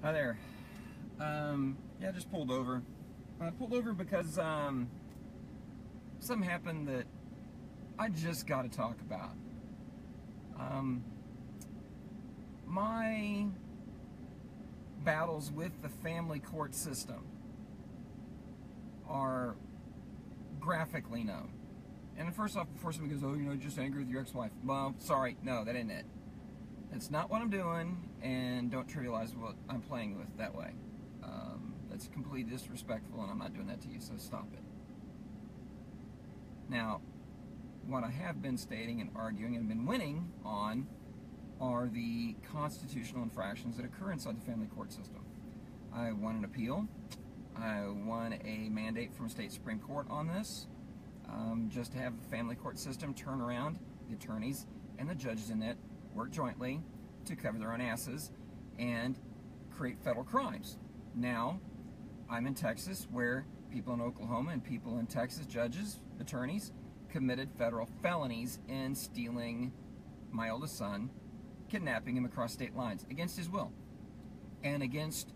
Hi there. Yeah, just pulled over. I pulled over because something happened that I just got to talk about. My battles with the family court system are graphically known. And first off, before somebody goes, "Oh, you're just angry with your ex-wife," well, sorry, no, that ain't it. That's not what I'm doing, and don't trivialize what I'm playing with that way. That's completely disrespectful, and I'm not doing that to you, so stop it. Now, what I have been stating and arguing and been winning on are the constitutional infractions that occur inside the family court system. I won an appeal. I won a mandate from a state Supreme Court on this, just to have the family court system turn around, the attorneys and the judges in it work jointly to cover their own asses and create federal crimes. Now, I'm in Texas, where people in Oklahoma and people in Texas, judges, attorneys, committed federal felonies in stealing my oldest son, kidnapping him across state lines against his will, and against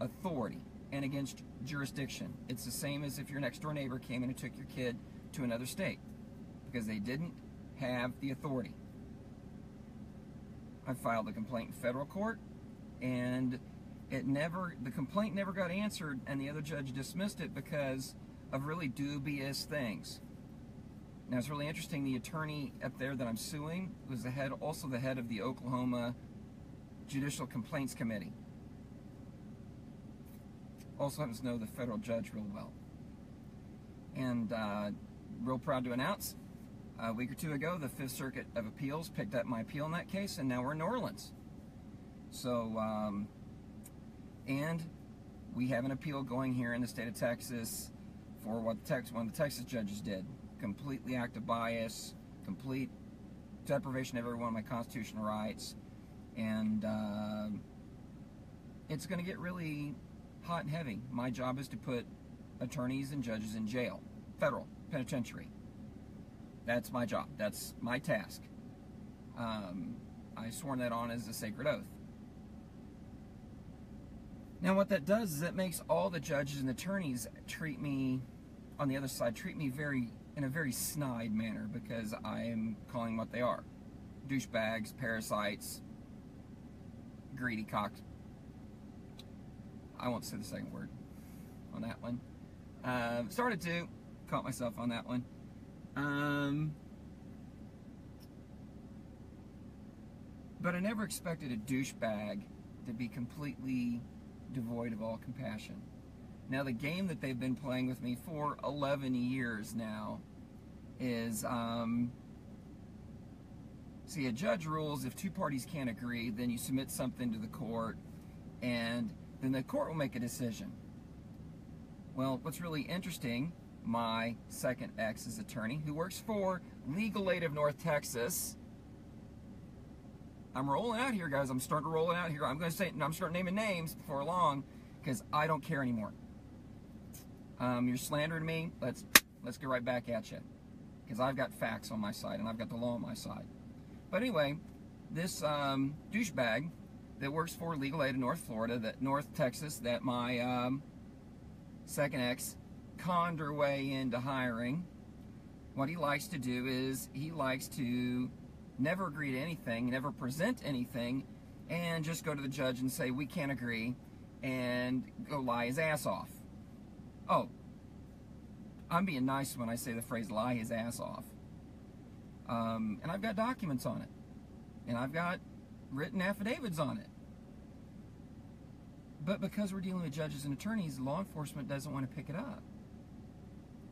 authority, and against jurisdiction. It's the same as if your next door neighbor came in and took your kid to another state, because they didn't have the authority. I filed a complaint in federal court, and the complaint never got answered, and the other judge dismissed it because of really dubious things. Now, it's really interesting, the attorney up there that I'm suing was also the head of the Oklahoma Judicial Complaints Committee. Also happens to know the federal judge real well. And real proud to announce, a week or two ago, the Fifth Circuit of Appeals picked up my appeal in that case, and now we're in New Orleans. So, and we have an appeal going here in the state of Texas for what one of the Texas judges did. Completely active bias, complete deprivation of every one of my constitutional rights, and it's going to get really hot and heavy. My job is to put attorneys and judges in jail, federal penitentiary. That's my job. That's my task. I sworn that on as a sacred oath. Now, what that does is it makes all the judges and attorneys treat me, on the other side, in a very snide manner, because I am calling what they are: douchebags, parasites, greedy cocks. I won't say the second word on that one. Started to, caught myself on that one. But I never expected a douchebag to be completely devoid of all compassion. Now, the game that they've been playing with me for 11 years now is, see, a judge rules if two parties can't agree, then you submit something to the court, and then the court will make a decision. Well, what's really interesting, my second ex's attorney, who works for Legal Aid of North Texas, I'm rolling out here, guys. I'm starting to roll it out here. I'm starting naming names before long, because I don't care anymore. You're slandering me. Let's get right back at you, because I've got facts on my side and I've got the law on my side. But anyway, this douchebag that works for Legal Aid in North Texas, that my second ex conned her way into hiring, what he likes to do is he likes to never agree to anything, never present anything, and just go to the judge and say, "We can't agree," and go lie his ass off. Oh, I'm being nice when I say the phrase "lie his ass off." And I've got documents on it, and I've got written affidavits on it. But because we're dealing with judges and attorneys, law enforcement doesn't want to pick it up.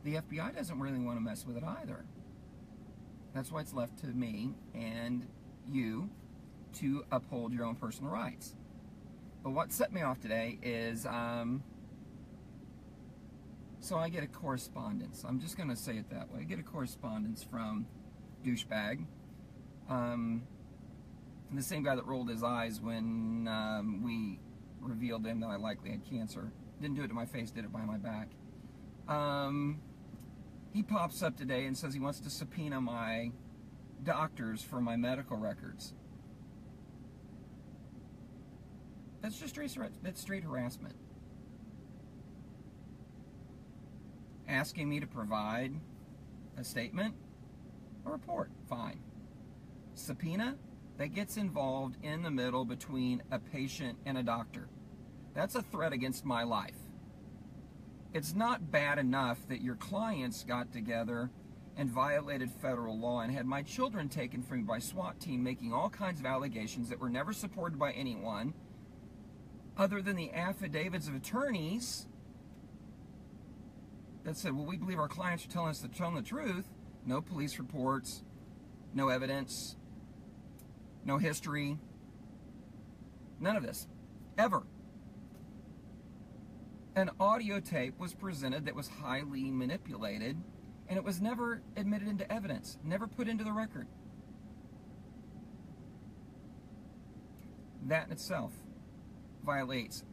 The FBI doesn't really want to mess with it either. That's why it's left to me and you to uphold your own personal rights. But what set me off today is, so I get a correspondence. I'm just going to say it that way. I get a correspondence from douchebag, the same guy that rolled his eyes when we revealed to him that I likely had cancer. Didn't do it to my face, did it behind my back. He pops up today and says he wants to subpoena my doctors for my medical records. That's just straight harassment. Asking me to provide a statement, a report, fine. Subpoena, that gets involved in the middle between a patient and a doctor. That's a threat against my life. It's not bad enough that your clients got together and violated federal law and had my children taken from me by SWAT team, making all kinds of allegations that were never supported by anyone other than the affidavits of attorneys that said, well, we believe our clients are telling us the truth. No police reports, no evidence, no history, none of this, ever. An audio tape was presented that was highly manipulated, and it was never admitted into evidence, never put into the record. That in itself violates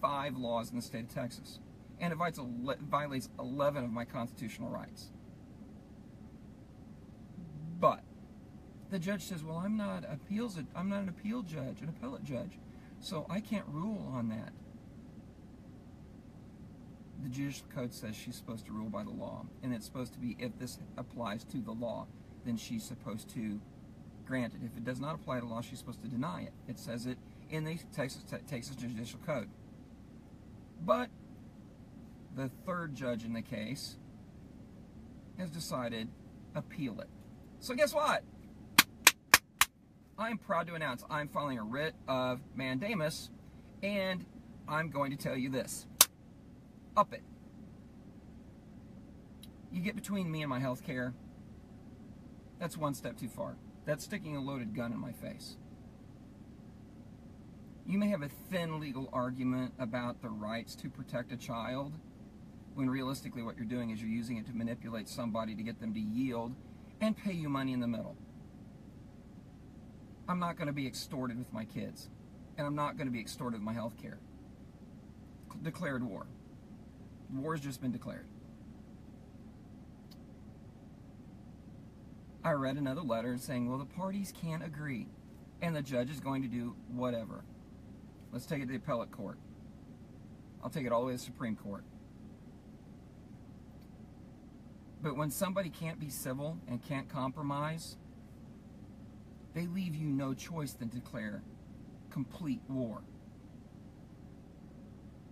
5 laws in the state of Texas, and it violates 11 of my constitutional rights. But the judge says, well, I'm not an appeal judge, an appellate judge, so I can't rule on that. The judicial code says she's supposed to rule by the law, and it's supposed to be, if this applies to the law, then she's supposed to grant it. If it does not apply to law, she's supposed to deny it. It says it in the Texas judicial code. But the third judge in the case has decided appeal it. So guess what? I'm proud to announce I'm filing a writ of mandamus, and I'm going to tell you this. Up it. You get between me and my health care, that's one step too far. That's sticking a loaded gun in my face. You may have a thin legal argument about the rights to protect a child, when realistically what you're doing is you're using it to manipulate somebody to get them to yield and pay you money in the middle. I'm not going to be extorted with my kids, and I'm not going to be extorted with my health care. Declared war. War has just been declared. I read another letter saying, well, the parties can't agree, and the judge is going to do whatever. Let's take it to the appellate court. I'll take it all the way to the Supreme Court. But when somebody can't be civil and can't compromise, they leave you no choice than to declare complete war.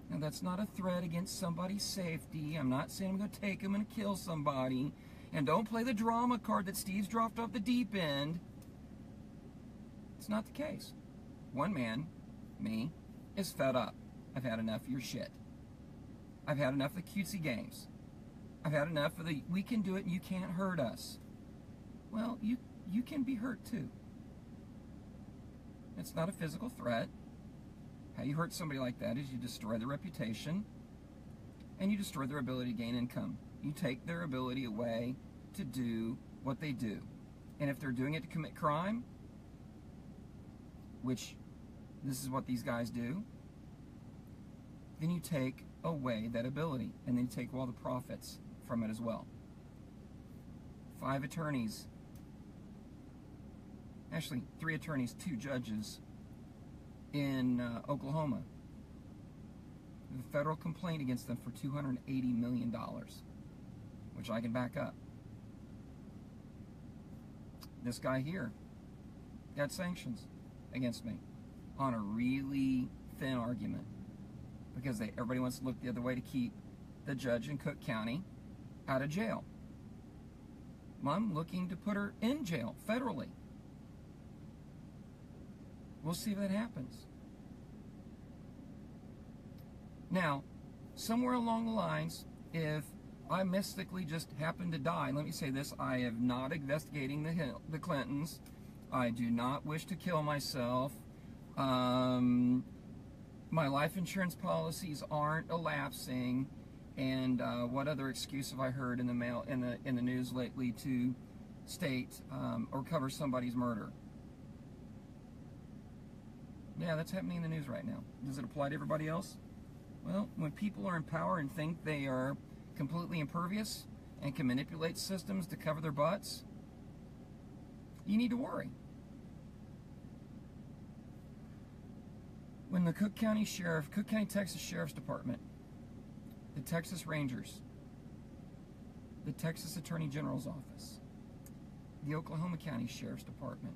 Now, that's not a threat against somebody's safety. I'm not saying I'm going to take them and kill somebody. And don't play the drama card that Steve's dropped off the deep end. It's not the case. One man, me, is fed up. I've had enough of your shit. I've had enough of the cutesy games. I've had enough of the, we can do it and you can't hurt us. Well, you can be hurt too. It's not a physical threat. How you hurt somebody like that is you destroy their reputation and you destroy their ability to gain income. You take their ability away to do what they do. And if they're doing it to commit crime, which this is what these guys do, then you take away that ability and then you take all the profits from it as well. 5 attorneys, actually 3 attorneys, 2 judges in Oklahoma, the federal complaint against them for $280 million, which I can back up. This guy here got sanctions against me on a really thin argument because everybody wants to look the other way to keep the judge in Cook County out of jail. I'm looking to put her in jail federally. We'll see if that happens. Now, somewhere along the lines, if I mystically just happen to die, let me say this, I am not investigating the Clintons. I do not wish to kill myself. My life insurance policies aren't elapsing. And what other excuse have I heard in the news lately to state or cover somebody's murder? Yeah, that's happening in the news right now. Does it apply to everybody else? Well, when people are in power and think they are completely impervious and can manipulate systems to cover their butts, you need to worry. When the Cook County Texas Sheriff's Department, the Texas Rangers, the Texas Attorney General's Office, the Oklahoma County Sheriff's Department,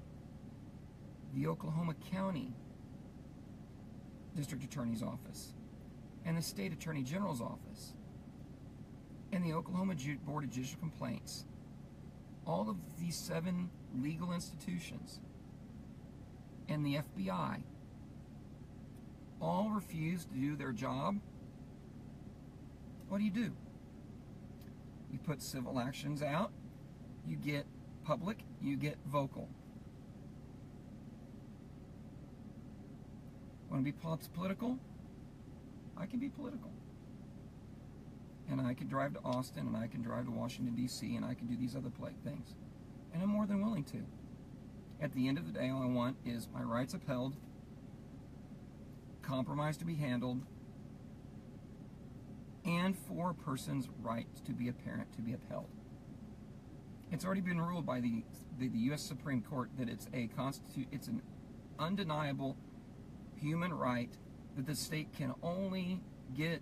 the Oklahoma County District Attorney's Office, and the State Attorney General's Office, and the Oklahoma Board of Judicial Complaints, all of these 7 legal institutions, and the FBI, all refuse to do their job, what do? You put civil actions out, you get public, you get vocal. Want to be political? I can be political. And I can drive to Austin, and I can drive to Washington, D.C., and I can do these other things. And I'm more than willing to. At the end of the day, all I want is my rights upheld, compromise to be handled, and for a person's right to be a parent to be upheld. It's already been ruled by the U.S. Supreme Court that it's an undeniable human right that the state can only get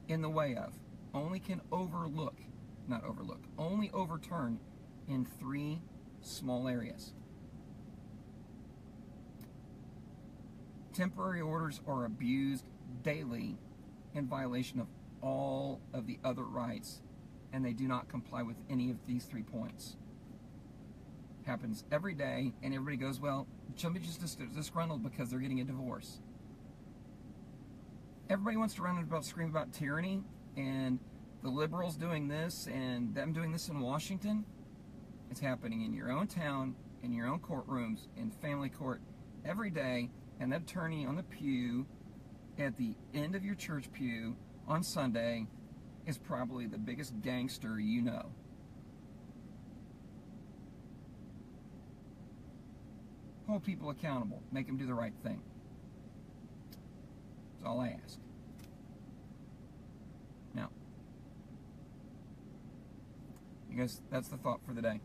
in the way of, only can only overturn in 3 small areas. Temporary orders are abused daily in violation of all of the other rights, and they do not comply with any of these 3 points. Happens every day, and everybody goes, well, somebody's just disgruntled because they're getting a divorce. Everybody wants to run about scream about tyranny and the liberals doing this and them doing this in Washington. It's happening in your own town, in your own courtrooms, in family court every day, and that attorney on the pew at the end of your church pew on Sunday is probably the biggest gangster you know. Hold people accountable. Make them do the right thing. That's all I ask. Now, I guess that's the thought for the day.